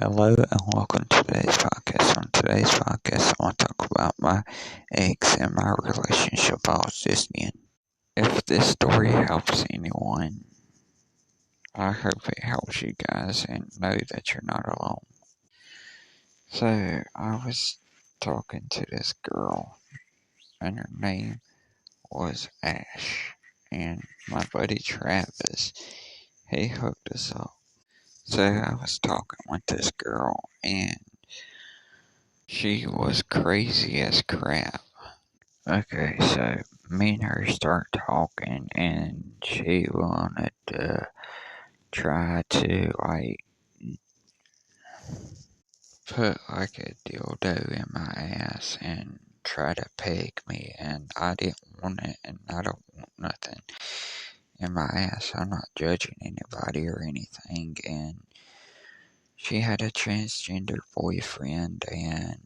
Hello and welcome to today's podcast. On today's podcast, I want to talk about my ex and my relationship I was just in. If this story helps anyone, I hope it helps you guys and know that you're not alone. So, I was talking to this girl, and her name was Ash, and my buddy Travis, he hooked us up. So, I was talking with this girl, and she was crazy as crap. Okay, so me and her start talking, and she wanted to try to put a dildo in my ass and try to peg me, and I didn't want it, and I don't want nothing in my ass. I'm not judging anybody or anything, and she had a transgender boyfriend, and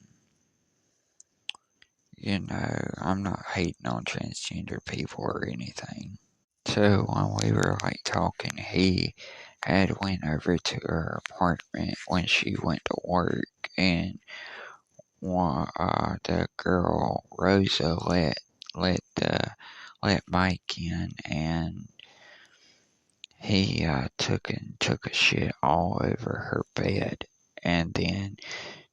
I'm not hating on transgender people or anything. So when we were talking, he had went over to her apartment when she went to work, and the girl Rosa let Mike in, and he took a shit all over her bed, and then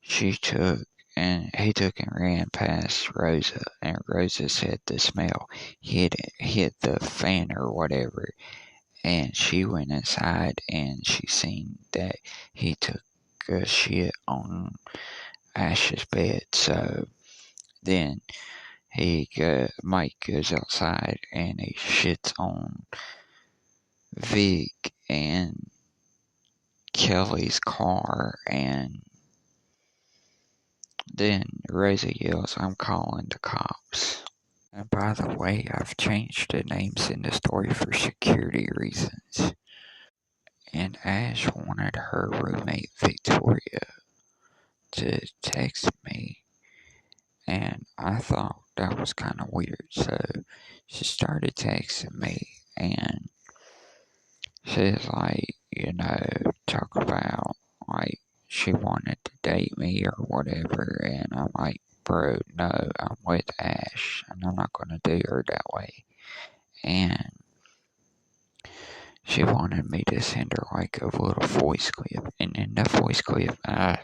she took and he took and ran past Rosa, and Rosa said the smell hit the fan or whatever, and she went inside and she seen that he took a shit on Ash's bed. So then Mike goes outside and he shits on Vic and Kelly's car, and then Rosa yells, "I'm calling the cops." And by the way, I've changed the names in the story for security reasons. And Ash wanted her roommate Victoria to text me, and I thought that was kind of weird. So she started texting me, and she's talk about she wanted to date me or whatever, and I'm like, bro, no, I'm with Ash, and I'm not gonna do her that way. And she wanted me to send her a little voice clip, and in that voice clip, I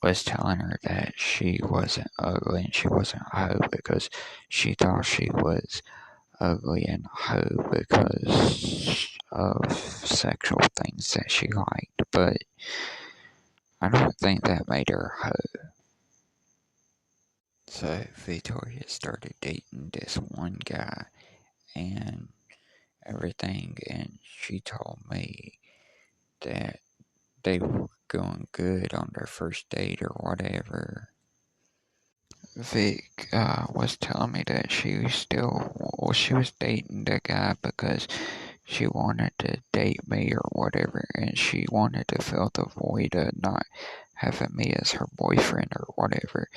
was telling her that she wasn't ugly and she wasn't a hoe because she thought she was ugly and a hoe because of sexual things that she liked, but I don't think that made her a hoe. So Victoria started dating this one guy and everything, and she told me that they were going good on their first date or whatever. Vic was telling me that she was dating the guy because she wanted to date me or whatever, and she wanted to fill the void of not having me as her boyfriend or whatever.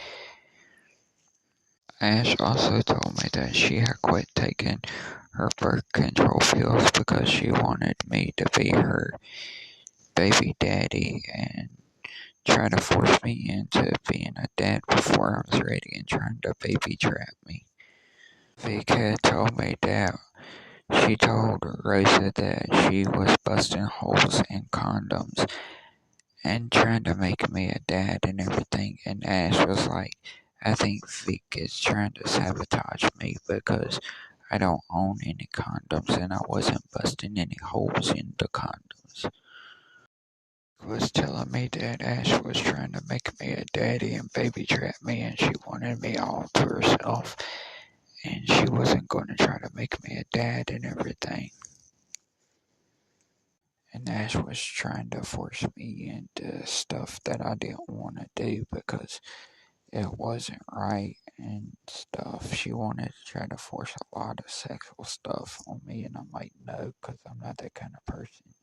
Ash also told me that she had quit taking her birth control pills because she wanted me to be her baby daddy and try to force me into being a dad before I was ready and trying to baby trap me. Vic had told me that she told Rosa that she was busting holes in condoms and trying to make me a dad and everything, and Ash was like, I think Vic is trying to sabotage me because I don't own any condoms and I wasn't busting any holes in the condoms. Was telling me that Ash was trying to make me a daddy and baby trap me, and she wanted me all to herself, and she wasn't going to try to make me a dad and everything. And Ash was trying to force me into stuff that I didn't want to do because it wasn't right and stuff. She wanted to try to force a lot of sexual stuff on me, and I'm like, no, because I'm not that kind of person.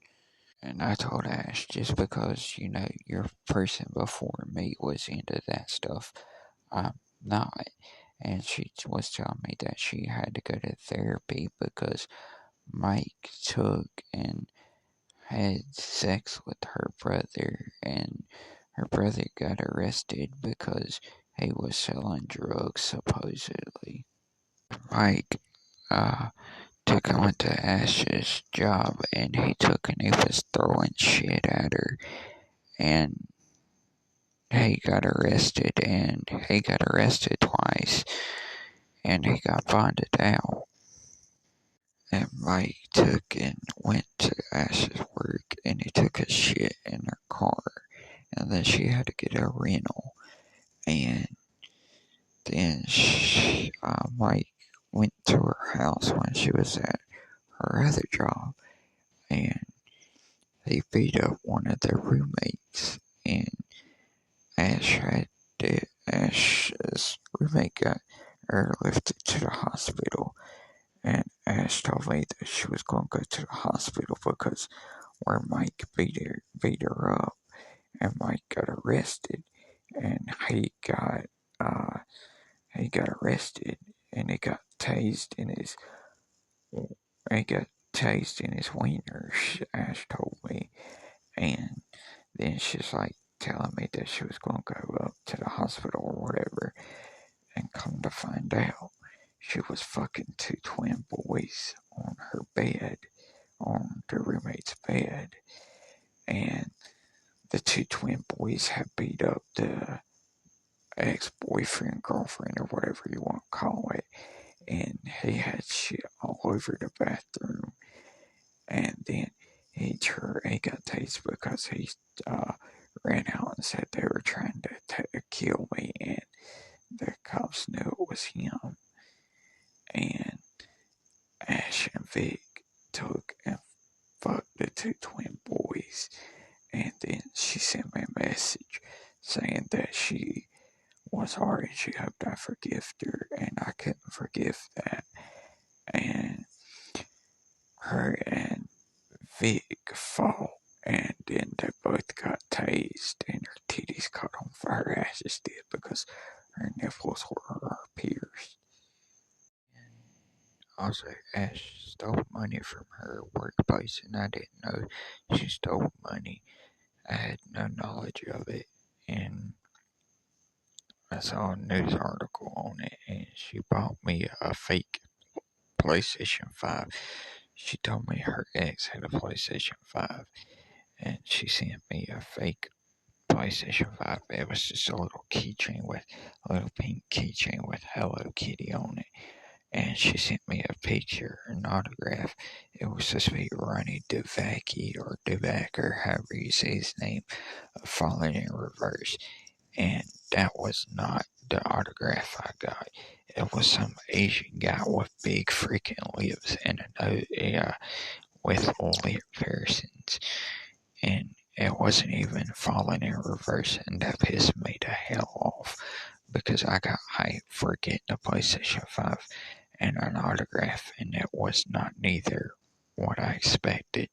And I told Ash, just because, your person before me was into that stuff, I'm not. And she was telling me that she had to go to therapy because Mike took and had sex with her brother, and her brother got arrested because he was selling drugs, supposedly. Mike took him into Ash's job, and he took and he was throwing shit at her, and he got arrested twice, and he got bonded out. And Mike took and went to Ash's work, and he took a shit in her car, and then she had to get a rental. And then Mike went to her house when she was at her other job, and he beat up one of their roommates. And Ash's roommate got airlifted to the hospital, and Ash told me that she was going to go to the hospital because where Mike beat her up, and Mike got arrested, and he got arrested, and he got tased in his wiener. Ash told me, and then she's like telling me that she was going to go up to the hospital or whatever, and come to find out, she was fucking two twin boys on her bed, on the roommate's bed, and the two twin boys had beat up the ex-boyfriend, girlfriend, or whatever you want to call it, and he had shit all over the bathroom, and then he got tased because he uh, ran out and said they were trying to kill me, and the cops knew it was him, and Ash and Vic took and fucked the two twin boys, and then she sent me a message saying that she was hard and she hoped I forgived her, and I couldn't forgive that. And her and Vic fought, and then they both got tased, and her titties caught on fire. Ashes did because her nipples were pierced. Also, Ash stole money from her workplace, and I didn't know she stole money. I had no knowledge of it, and I saw a news article on it, and she bought me a fake PlayStation 5. She told me her ex had a PlayStation 5, and she sent me a fake PlayStation 5. It was just a little little pink keychain with Hello Kitty on it. And she sent me a picture, an autograph. It was supposed to be Ronnie Devaki or Devac or however you say his name, falling in reverse. And that was not the autograph I got. It was some Asian guy with big freaking lips and a nose, with lip piercings. And it wasn't even falling in reverse, and that pissed me the hell off because I got hyped for getting a PlayStation 5 and an autograph, and it was not neither what I expected.